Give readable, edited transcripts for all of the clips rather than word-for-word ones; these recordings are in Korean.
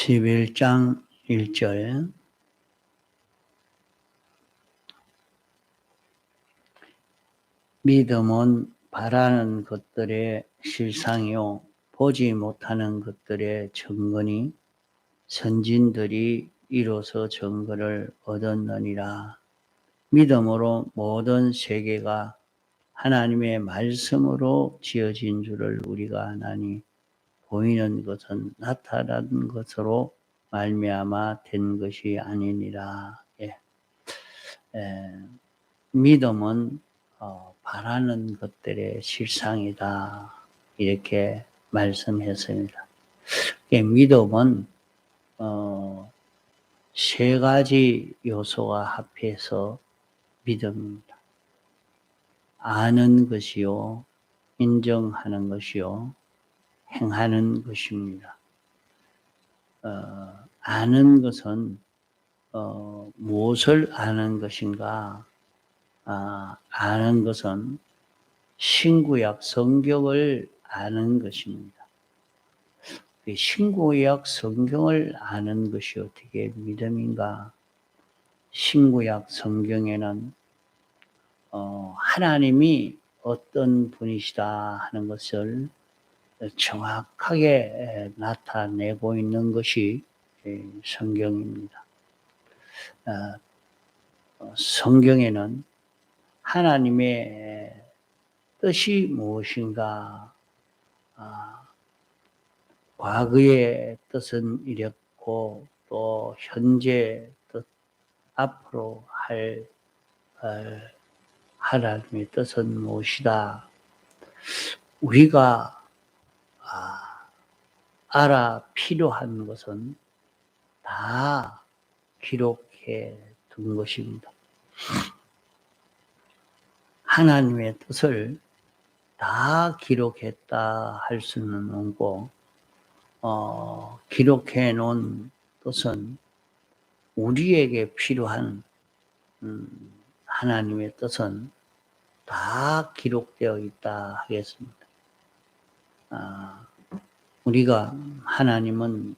11장 1절 믿음은 바라는 것들의 실상이요 보지 못하는 것들의 증거니 선진들이 이로써 증거를 얻었느니라. 믿음으로 모든 세계가 하나님의 말씀으로 지어진 줄을 우리가 아나니 보이는 것은 나타난 것으로 말미암아 된 것이 아니니라. 믿음은 바라는 것들의 실상이다. 이렇게 말씀했습니다. 믿음은 세 가지 요소가 합해서 믿음입니다. 아는 것이요, 인정하는 것이요, 행하는 것입니다. 아는 것은 무엇을 아는 것인가? 아는 것은 신구약 성경을 아는 것입니다. 신구약 성경을 아는 것이 어떻게 믿음인가? 신구약 성경에는 하나님이 어떤 분이시다 하는 것을 정확하게 나타내고 있는 것이 성경입니다. 성경에는 하나님의 뜻이 무엇인가? 과거의 뜻은 이랬고 또 현재 뜻, 앞으로 할 하나님의 뜻은 무엇이다? 우리가 알아 필요한 것은 다 기록해 둔 것입니다. 하나님의 뜻을 다 기록했다 할 수는 없고 기록해 놓은 뜻은 우리에게 필요한 하나님의 뜻은 다 기록되어 있다 하겠습니다. 우리가 하나님은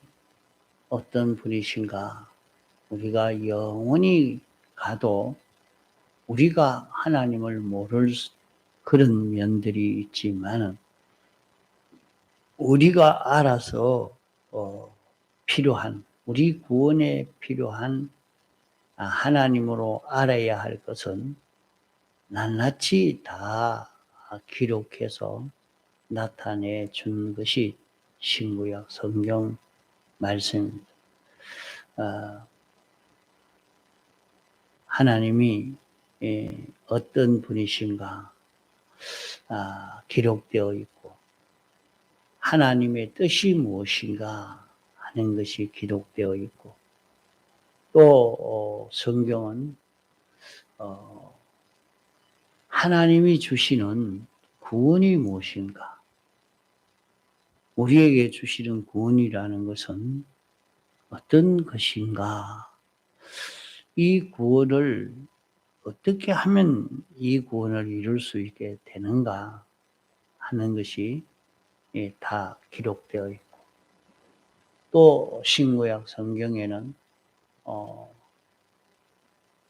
어떤 분이신가? 우리가 영원히 가도 우리가 하나님을 모를 그런 면들이 있지만 우리가 알아서 필요한 우리 구원에 필요한 하나님으로 알아야 할 것은 낱낱이 다 기록해서 나타내 준 것이 신구약 성경 말씀입니다. 하나님이 어떤 분이신가 기록되어 있고 하나님의 뜻이 무엇인가 하는 것이 기록되어 있고 또 성경은 하나님이 주시는 구원이 무엇인가? 우리에게 주시는 구원이라는 것은 어떤 것인가? 이 구원을 어떻게 하면 이 구원을 이룰 수 있게 되는가 하는 것이 다 기록되어 있고 또 신구약 성경에는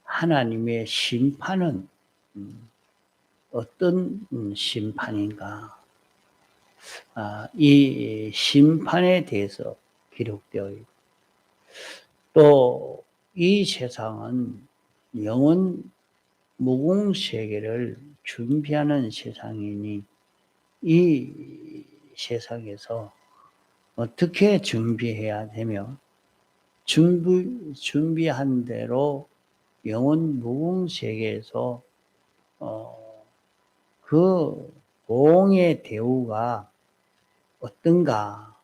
하나님의 심판은 어떤 심판인가? 이 심판에 대해서 기록되어 있고 또 이 세상은 영원 무궁세계를 준비하는 세상이니 이 세상에서 어떻게 준비해야 되며 준비한 대로 영원 무궁세계에서 그 보응의 대우가 어떤가,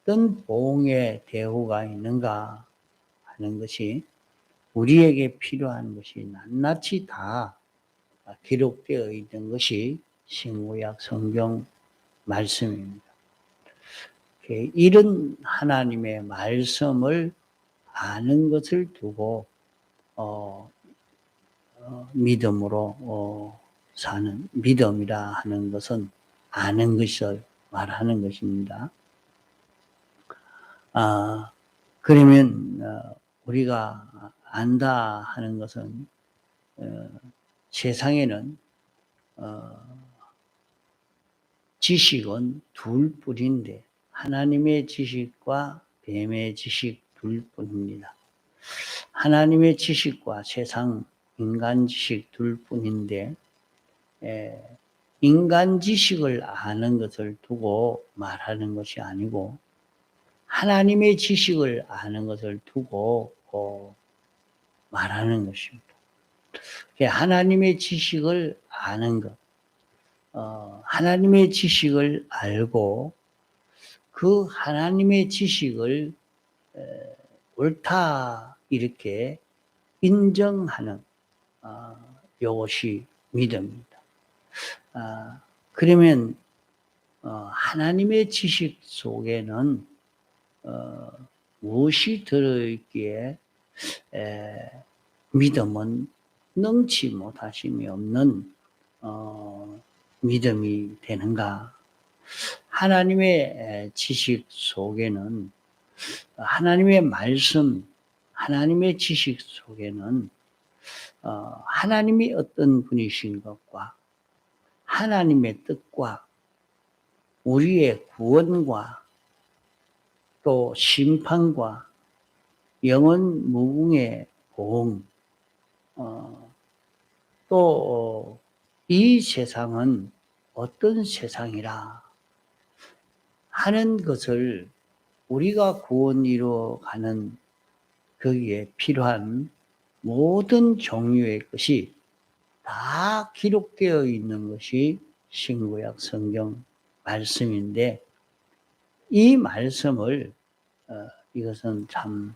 어떤 보응의 대우가 있는가 하는 것이 우리에게 필요한 것이 낱낱이 다 기록되어 있는 것이 신구약 성경 말씀입니다. 이런 하나님의 말씀을 아는 것을 두고 믿음으로 사는 믿음이라 하는 것은 아는 것을 말하는 것입니다. 그러면 우리가 안다 하는 것은 세상에는 지식은 둘뿐인데 하나님의 지식과 뱀의 지식 둘뿐입니다. 하나님의 지식과 세상 인간 지식 둘뿐인데 인간 지식을 아는 것을 두고 말하는 것이 아니고 하나님의 지식을 아는 것을 두고 말하는 것입니다. 하나님의 지식을 아는 것, 하나님의 지식을 알고 그 하나님의 지식을 옳다 이렇게 인정하는 이것이 믿음입니다. 그러면 하나님의 지식 속에는 무엇이 들어있기에 믿음은 능치 못하심이 없는 믿음이 되는가? 하나님의 지식 속에는 하나님의 말씀, 하나님의 지식 속에는 하나님이 어떤 분이신 것과 하나님의 뜻과 우리의 구원과 또 심판과 영원 무궁의 보응, 또 이 세상은 어떤 세상이라 하는 것을 우리가 구원 이루어가는 거기에 필요한 모든 종류의 것이 다 기록되어 있는 것이 신구약 성경 말씀인데 이 말씀을 이것은 참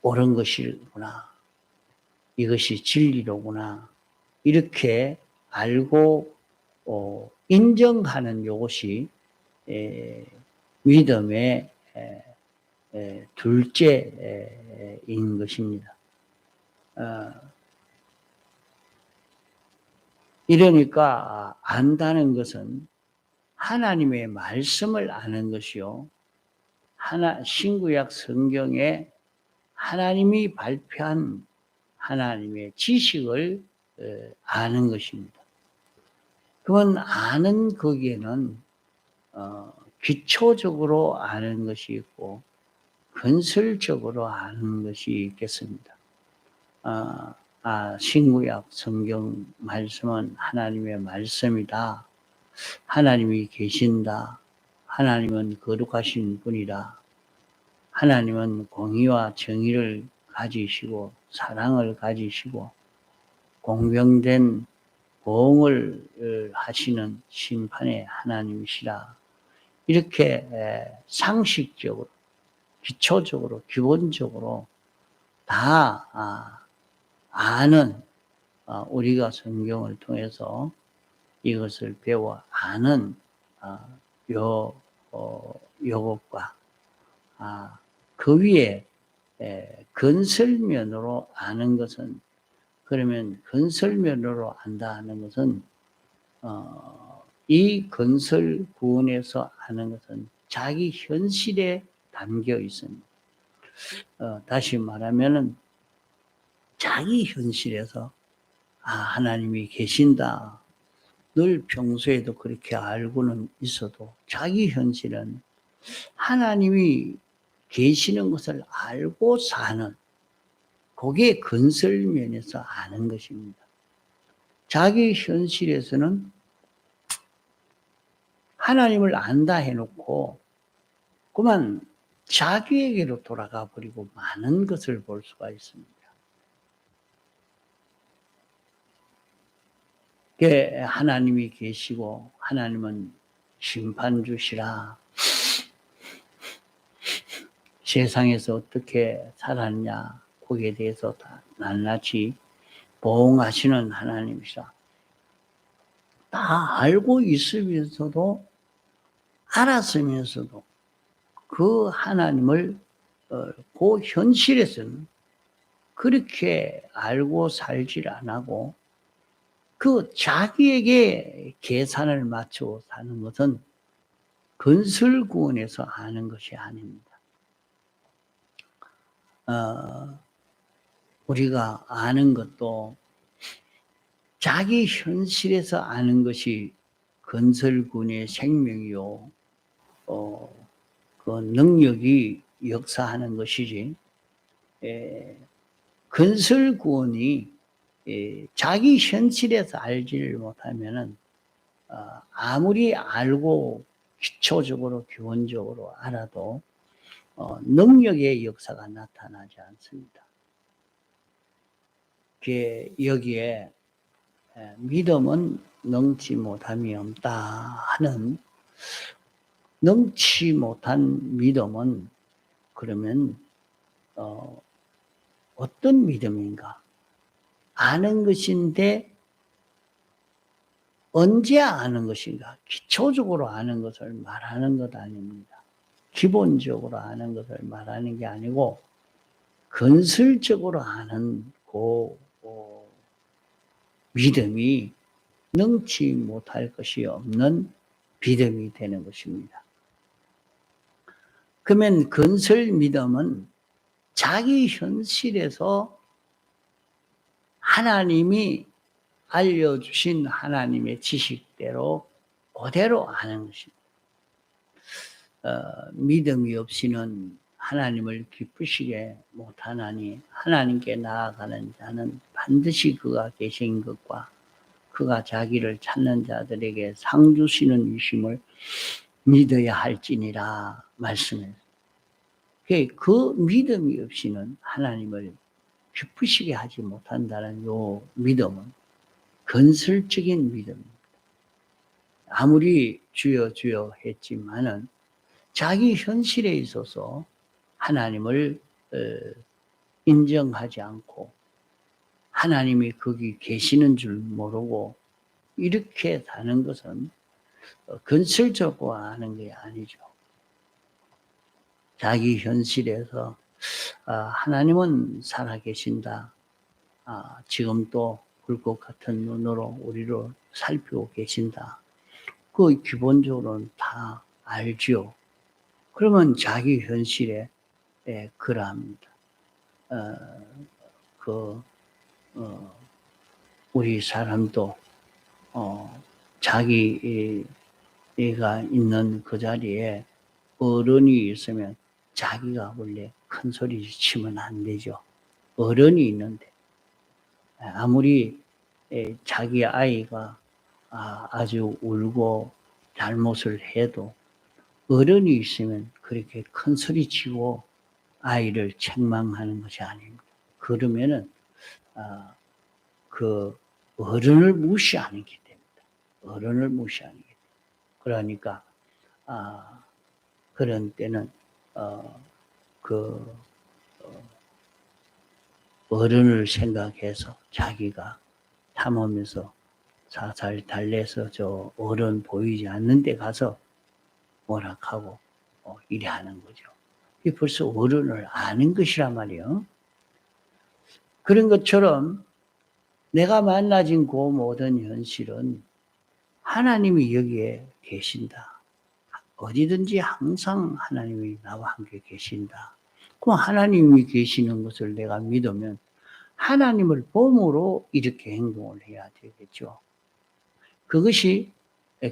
옳은 것이구나. 이것이 진리로구나. 이렇게 알고 인정하는 이것이 믿음의 둘째인 것입니다. 이러니까 안다는 것은 하나님의 말씀을 아는 것이요. 신구약 성경에 하나님이 발표한 하나님의 지식을 아는 것입니다. 그건 아는 거기에는 기초적으로 아는 것이 있고 건설적으로 아는 것이 있겠습니다. 신구약 성경 말씀은 하나님의 말씀이다. 하나님이 계신다. 하나님은 거룩하신 분이다. 하나님은 공의와 정의를 가지시고 사랑을 가지시고 공평된 보응을 하시는 심판의 하나님이시라. 이렇게 상식적으로, 기초적으로, 기본적으로 다 아는 우리가 성경을 통해서 이것을 배워 아는 요것과 그 위에 건설면으로 아는 것은 그러면 건설면으로 안다 하는 것은 이 건설 구원에서 아는 것은 자기 현실에 담겨 있습니다. 다시 말하면은 자기 현실에서 하나님이 계신다. 늘 평소에도 그렇게 알고는 있어도 자기 현실은 하나님이 계시는 것을 알고 사는 그게 건설면에서 아는 것입니다. 자기 현실에서는 하나님을 안다 해놓고 그만 자기에게로 돌아가 버리고 많은 것을 볼 수가 있습니다. 하나님이 계시고 하나님은 심판주시라. 세상에서 어떻게 살았냐 거기에 대해서 다 낱낱이 보응하시는 하나님이시라. 다 알고 있으면서도 알았으면서도 그 하나님을 그 현실에서는 그렇게 알고 살질 않고 그 자기에게 계산을 맞추고 사는 것은 건설구원에서 아는 것이 아닙니다. 우리가 아는 것도 자기 현실에서 아는 것이 건설군의 생명이요, 그 능력이 역사하는 것이지, 건설군이 자기 현실에서 알지를 못하면은 아무리 알고 기초적으로 기본적으로 알아도 능력의 역사가 나타나지 않습니다. 여기에 믿음은 능치 못함이 없다 하는, 능치 못한 믿음은 그러면 어떤 믿음인가? 아는 것인데 언제 아는 것인가? 기초적으로 아는 것을 말하는 것 아닙니다. 기본적으로 아는 것을 말하는 게 아니고 건설적으로 아는 그 믿음이 능치 못할 것이 없는 믿음이 되는 것입니다. 그러면 건설 믿음은 자기 현실에서 하나님이 알려주신 하나님의 지식대로 그대로 아는 것입니다. 믿음이 없이는 하나님을 기쁘시게 못하나니 하나님께 나아가는 자는 반드시 그가 계신 것과 그가 자기를 찾는 자들에게 상 주시는 이심을 믿어야 할지니라 말씀해요. 그 믿음이 없이는 하나님을 기쁘시게 하지 못한다는 요 믿음은 건설적인 믿음입니다. 아무리 주여 주여 했지만은 자기 현실에 있어서 하나님을 인정하지 않고 하나님이 거기 계시는 줄 모르고 이렇게 사는 것은 건설적으로 하는 게 아니죠. 자기 현실에서 하나님은 살아계신다. 지금도 불꽃 같은 눈으로 우리를 살피고 계신다. 그 기본적으로는 다 알죠. 그러면 자기 현실에 그러합니다. 우리 사람도 자기가 있는 그 자리에 어른이 있으면 자기가 원래 큰 소리 치면 안 되죠. 어른이 있는데 아무리 자기 아이가 아주 울고 잘못을 해도 어른이 있으면 그렇게 큰 소리 치고 아이를 책망하는 것이 아닙니다. 그러면은 그 어른을 무시하는 게 됩니다. 어른을 무시하는 게 됩니다. 그러니까 그런 때는 어른을 생각해서 자기가 탐하면서 살살 달래서 저 어른 보이지 않는 데 가서 오락하고 이래 하는 거죠. 이게 벌써 어른을 아는 것이란 말이에요. 그런 것처럼 내가 만나진 그 모든 현실은 하나님이 여기에 계신다. 어디든지 항상 하나님이 나와 함께 계신다. 그럼 하나님이 계시는 것을 내가 믿으면 하나님을 봄으로 이렇게 행동을 해야 되겠죠. 그것이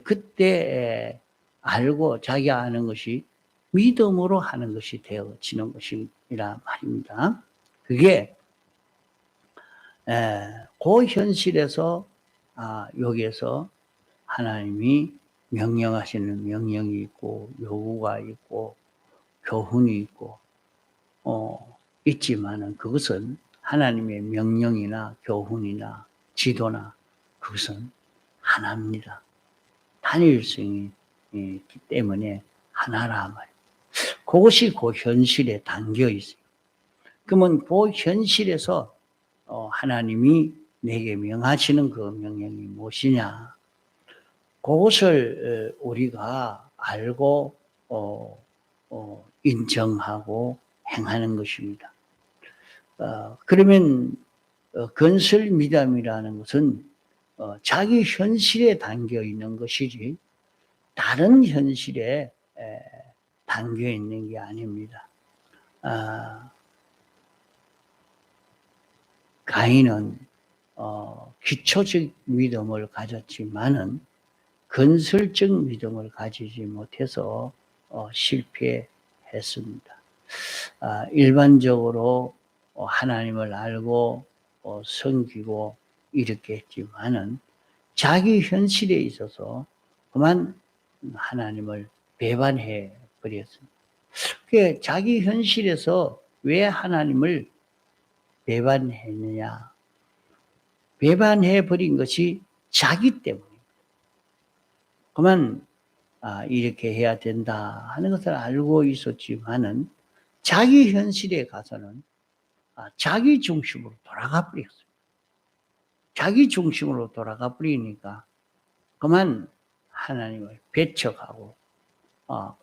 그때 알고 자기가 아는 것이 믿음으로 하는 것이 되어지는 것이라 말입니다. 그게 그 현실에서 여기에서 하나님이 명령하시는 명령이 있고 요구가 있고 교훈이 있고 있지만은 그것은 하나님의 명령이나 교훈이나 지도나 그것은 하나입니다. 단일성이 있기 때문에 하나라 말이에요. 그것이 그 현실에 담겨 있어요. 그러면 그 현실에서 하나님이 내게 명하시는 그 명령이 무엇이냐? 그것을 우리가 알고 인정하고 행하는 것입니다. 그러면 건설 믿음이라는 것은 자기 현실에 담겨 있는 것이지 다른 현실에 담겨 있는 게 아닙니다. 가인은 기초적 믿음을 가졌지만은 건설적 믿음을 가지지 못해서 실패했습니다. 일반적으로 하나님을 알고 섬기고 이렇게 했지만은 자기 현실에 있어서 그만 하나님을 배반해 버렸습니다. 그 자기 현실에서 왜 하나님을 배반했느냐? 배반해 버린 것이 자기 때문입니다. 그만 이렇게 해야 된다 하는 것을 알고 있었지만은 자기 현실에 가서는 자기 중심으로 돌아가 버렸어요. 자기 중심으로 돌아가 버리니까 그만 하나님을 배척하고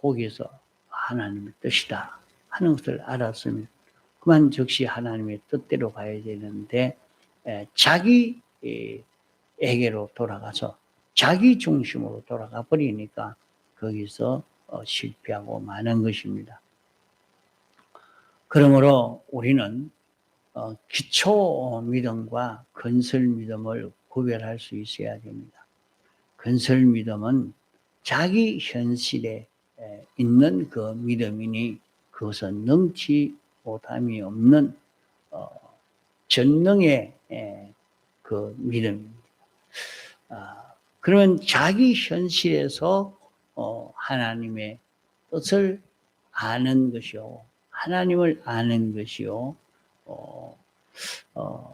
거기서 하나님의 뜻이다 하는 것을 알았으면 그만 즉시 하나님의 뜻대로 가야 되는데 자기에게로 돌아가서 자기 중심으로 돌아가 버리니까 거기서 실패하고 마는 것입니다. 그러므로 우리는 기초 믿음과 건설 믿음을 구별할 수 있어야 됩니다. 건설 믿음은 자기 현실에 있는 그 믿음이니 그것은 능치 못함이 없는 전능의 그 믿음입니다. 그러면 자기 현실에서 하나님의 뜻을 아는 것이요, 하나님을 아는 것이요,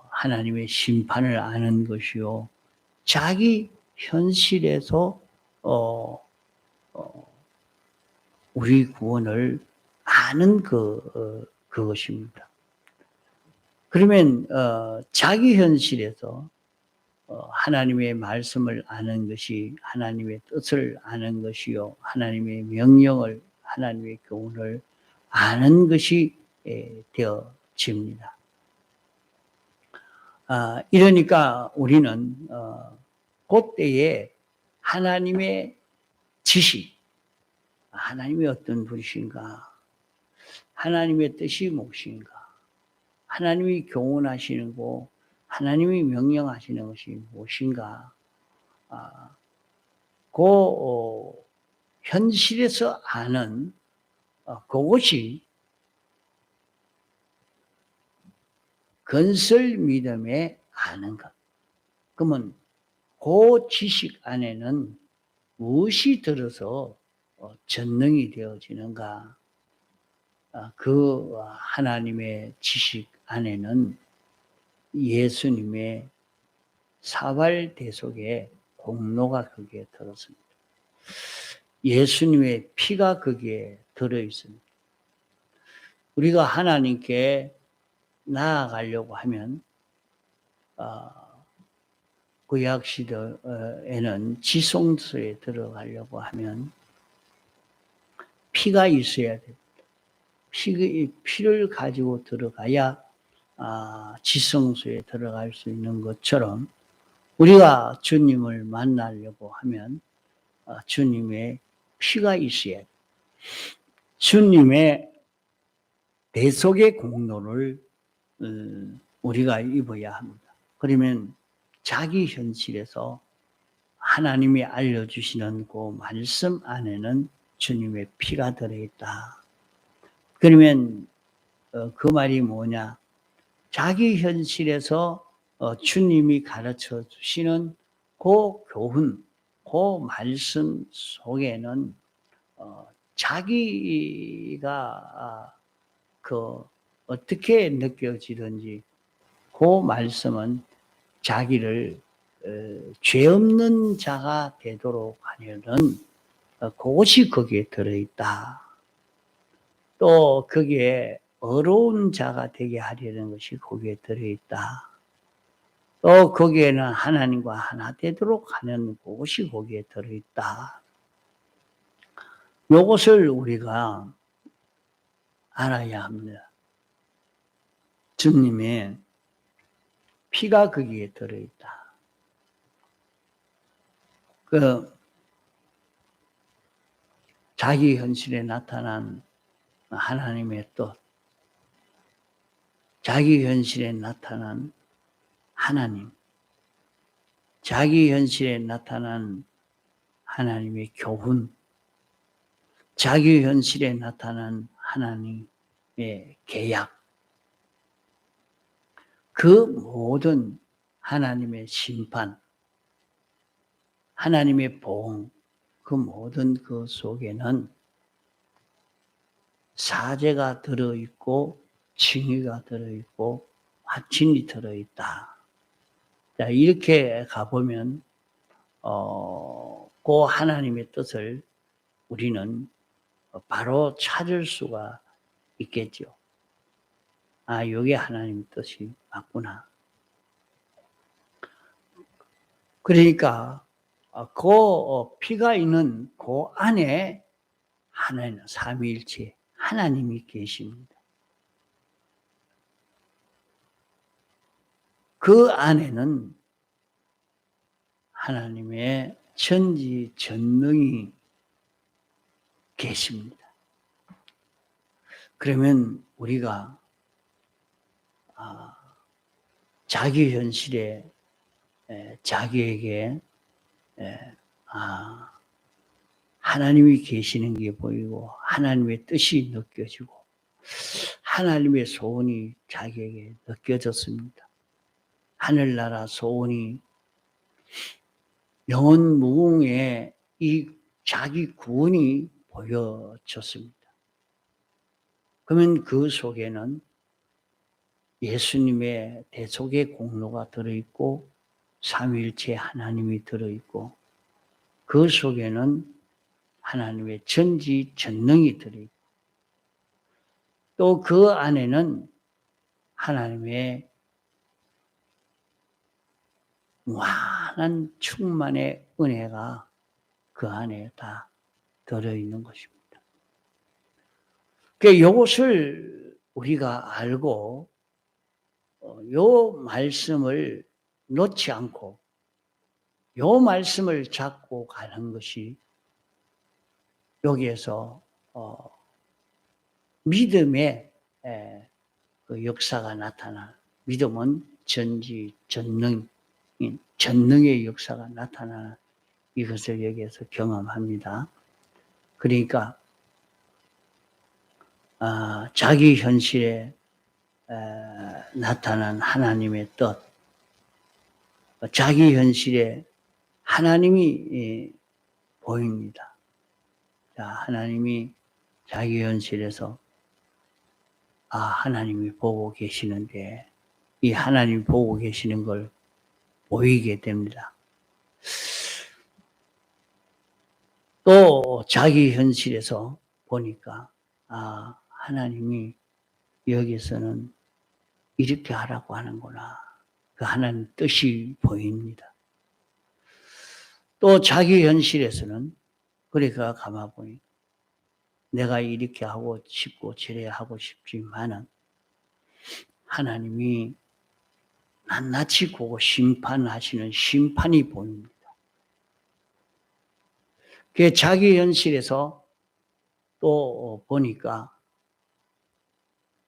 하나님의 심판을 아는 것이요, 자기 현실에서 우리 구원을 아는 그것입니다. 그러면 자기 현실에서 하나님의 말씀을 아는 것이 하나님의 뜻을 아는 것이요, 하나님의 명령을, 하나님의 교훈을 아는 것이 되어집니다. 이러니까 우리는 그때에 하나님의 지식, 하나님이 어떤 분이신가, 하나님의 뜻이 무엇인가, 하나님이 교훈하시는 거, 하나님이 명령하시는 것이 무엇인가, 그 현실에서 아는 그것이 건설 믿음에 아는 것. 그러면 그 지식 안에는 무엇이 들어서 전능이 되어지는가? 그 하나님의 지식 안에는 예수님의 사발대속의 공로가 거기에 들었습니다. 예수님의 피가 거기에 들어있습니다. 우리가 하나님께 나아가려고 하면 구약 시대에는 지성소에 들어가려고 하면 피가 있어야 됩니다. 피를 가지고 들어가야 지성소에 들어갈 수 있는 것처럼 우리가 주님을 만나려고 하면 주님의 피가 있어야 돼요. 주님의 대속의 공로를 우리가 입어야 합니다. 그러면 자기 현실에서 하나님이 알려주시는 그 말씀 안에는 주님의 피가 들어있다. 그러면 그 말이 뭐냐? 자기 현실에서 주님이 가르쳐 주시는 그 교훈, 그 말씀 속에는 자기가 어떻게 느껴지든지 그 말씀은 자기를 죄 없는 자가 되도록 하려는 그것이 거기에 들어있다. 또 거기에 어려운 자가 되게 하려는 것이 거기에 들어있다. 또 거기에는 하나님과 하나 되도록 하는 그것이 거기에 들어있다. 이것을 우리가 알아야 합니다. 주님의 피가 거기에 들어있다. 자기 현실에 나타난 하나님의 뜻, 자기 현실에 나타난 하나님, 자기 현실에 나타난 하나님의 교훈, 자기 현실에 나타난 하나님의 계약, 그 모든 하나님의 심판, 하나님의 보응, 그 모든 그 속에는 사죄가 들어있고 칭의가 들어있고 화친이 들어있다. 자, 이렇게 가보면 그 하나님의 뜻을 우리는 바로 찾을 수가 있겠죠. 아, 이게 하나님의 뜻이 맞구나. 그러니까 그 피가 있는 그 안에 하나님, 삼위일체 하나님이 계십니다. 그 안에는 하나님의 전지전능이 계십니다. 그러면 우리가 자기 현실에 자기에게 하나님이 계시는 게 보이고 하나님의 뜻이 느껴지고 하나님의 소원이 자기에게 느껴졌습니다. 하늘나라 소원이 영원 무궁의 이 자기 구원이 보여졌습니다. 그러면 그 속에는 예수님의 대속의 공로가 들어있고 삼위일체 하나님이 들어있고 그 속에는 하나님의 전지전능이 들어있고 또 그 안에는 하나님의 무한한 충만의 은혜가 그 안에 다 들어있는 것입니다. 그러니까 이것을 우리가 알고 요 말씀을 놓지 않고 요 말씀을 잡고 가는 것이 여기에서 믿음의 그 역사가 나타나 믿음은 전능의 역사가 나타나 이것을 여기에서 경험합니다. 그러니까 자기 현실에 나타난 하나님의 뜻, 자기 현실에 하나님이 보입니다. 자, 하나님이 자기 현실에서 하나님이 보고 계시는데 이 하나님이 보고 계시는 걸 보이게 됩니다. 또 자기 현실에서 보니까 하나님이 여기서는 이렇게 하라고 하는구나. 그 하나님 뜻이 보입니다. 또 자기 현실에서는 그러니까 가만 보니 내가 이렇게 하고 싶고 저래 하고 싶지만은 하나님이 낱낱이 보고 심판하시는 심판이 보입니다. 그 자기 현실에서 또 보니까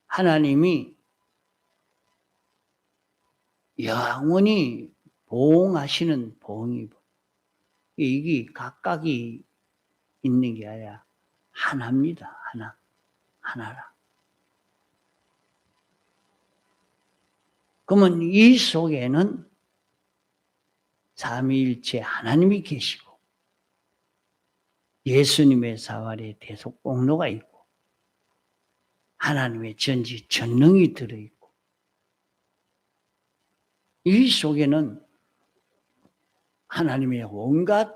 하나님이 영원히 보응하시는 보응이 이게 각각이 있는 게 아니라 하나입니다. 하나라. 그러면 이 속에는 삼위일체 하나님이 계시고 예수님의 사활의 대속 공로가 있고 하나님의 전지전능이 들어있고 이 속에는 하나님의 온갖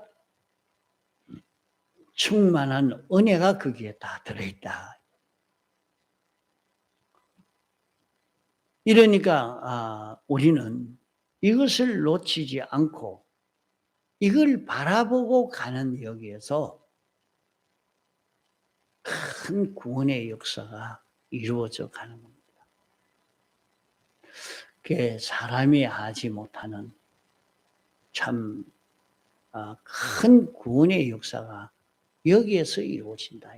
충만한 은혜가 거기에 다 들어있다. 이러니까 우리는 이것을 놓치지 않고 이걸 바라보고 가는 여기에서 큰 구원의 역사가 이루어져 가는 겁니다. 그게 사람이 하지 못하는 참 큰 구원의 역사가 여기에서 이루어진다.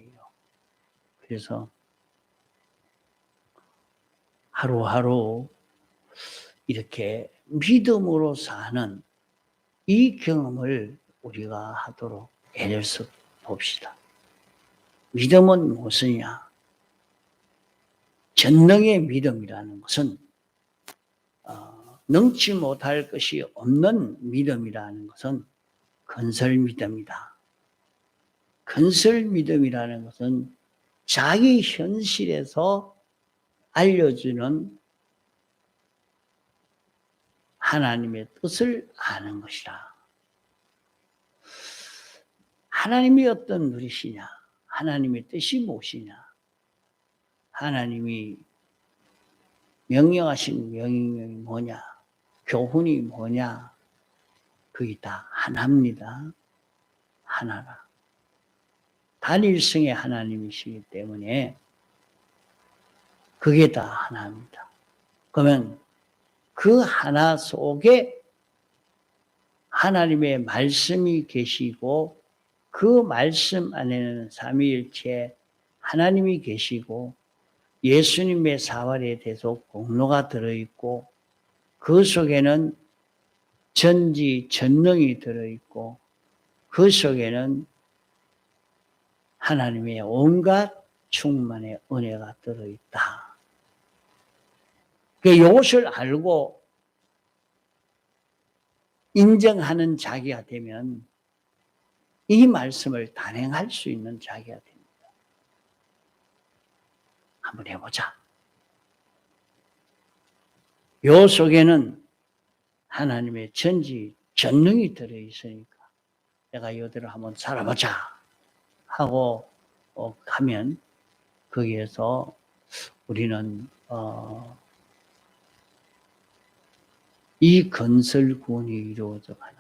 그래서 하루하루 이렇게 믿음으로 사는 이 경험을 우리가 하도록 애려서 봅시다. 믿음은 무엇이냐? 전능의 믿음이라는 것은 능치 못할 것이 없는 믿음이라는 것은 건설 믿음이다. 건설 믿음이라는 것은 자기 현실에서 알려주는 하나님의 뜻을 아는 것이라. 하나님이 어떤 분이시냐? 하나님의 뜻이 무엇이냐? 하나님이 명령하신 명령이 뭐냐? 교훈이 뭐냐? 그게 다 하나입니다. 하나라. 단일성의 하나님이시기 때문에 그게 다 하나입니다. 그러면 그 하나 속에 하나님의 말씀이 계시고 그 말씀 안에는 삼위일체 하나님이 계시고 예수님의 사활의 대속 공로가 들어있고 그 속에는 전지 전능이 들어있고 그 속에는 하나님의 온갖 충만의 은혜가 들어있다. 이것을 알고 인정하는 자기가 되면 이 말씀을 단행할 수 있는 자기가 됩니다. 한번 해보자. 요 속에는 하나님의 전지 전능이 들어있으니까 내가 이대로 한번 살아보자 하고 가면 거기에서 우리는 이 건설 구원이 이루어져 가는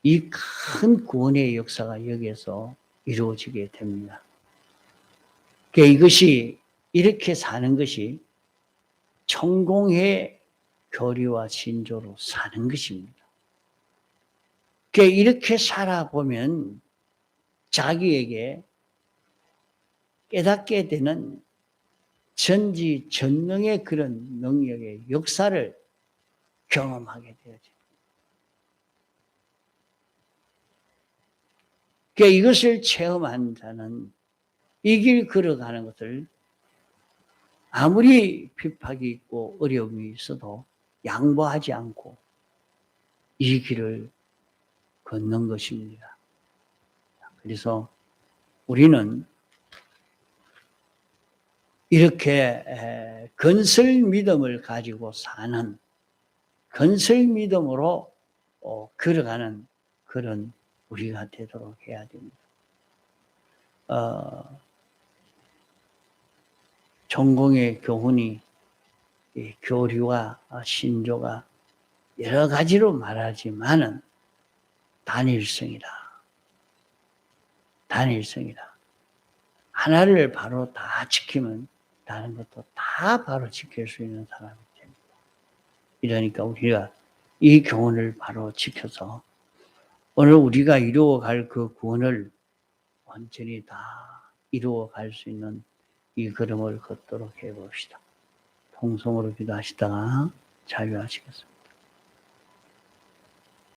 이 큰 구원의 역사가 여기에서 이루어지게 됩니다. 그러니까 이것이 이렇게 사는 것이 천공의 교리와 신조로 사는 것입니다. 그러니까 이렇게 살아보면 자기에게 깨닫게 되는 전지 전능의 그런 능력의 역사를 경험하게 되어집니다. 그러니까 이것을 체험한 자는 이 길 걸어가는 것을 아무리 핍박이 있고 어려움이 있어도 양보하지 않고 이 길을 걷는 것입니다. 그래서 우리는 이렇게 건설 믿음을 가지고 사는 건설 믿음으로 걸어가는 그런 우리가 되도록 해야 됩니다. 전공의 교훈이 교리와 신조가 여러 가지로 말하지만은 단일성이다. 단일성이다. 하나를 바로 다 지키면 다른 것도 다 바로 지킬 수 있는 사람이 됩니다. 이러니까 우리가 이 교훈을 바로 지켜서 오늘 우리가 이루어갈 그 구원을 완전히 다 이루어갈 수 있는 이 걸음을 걷도록 해봅시다. 통성으로 기도하시다가 자유하시겠습니다.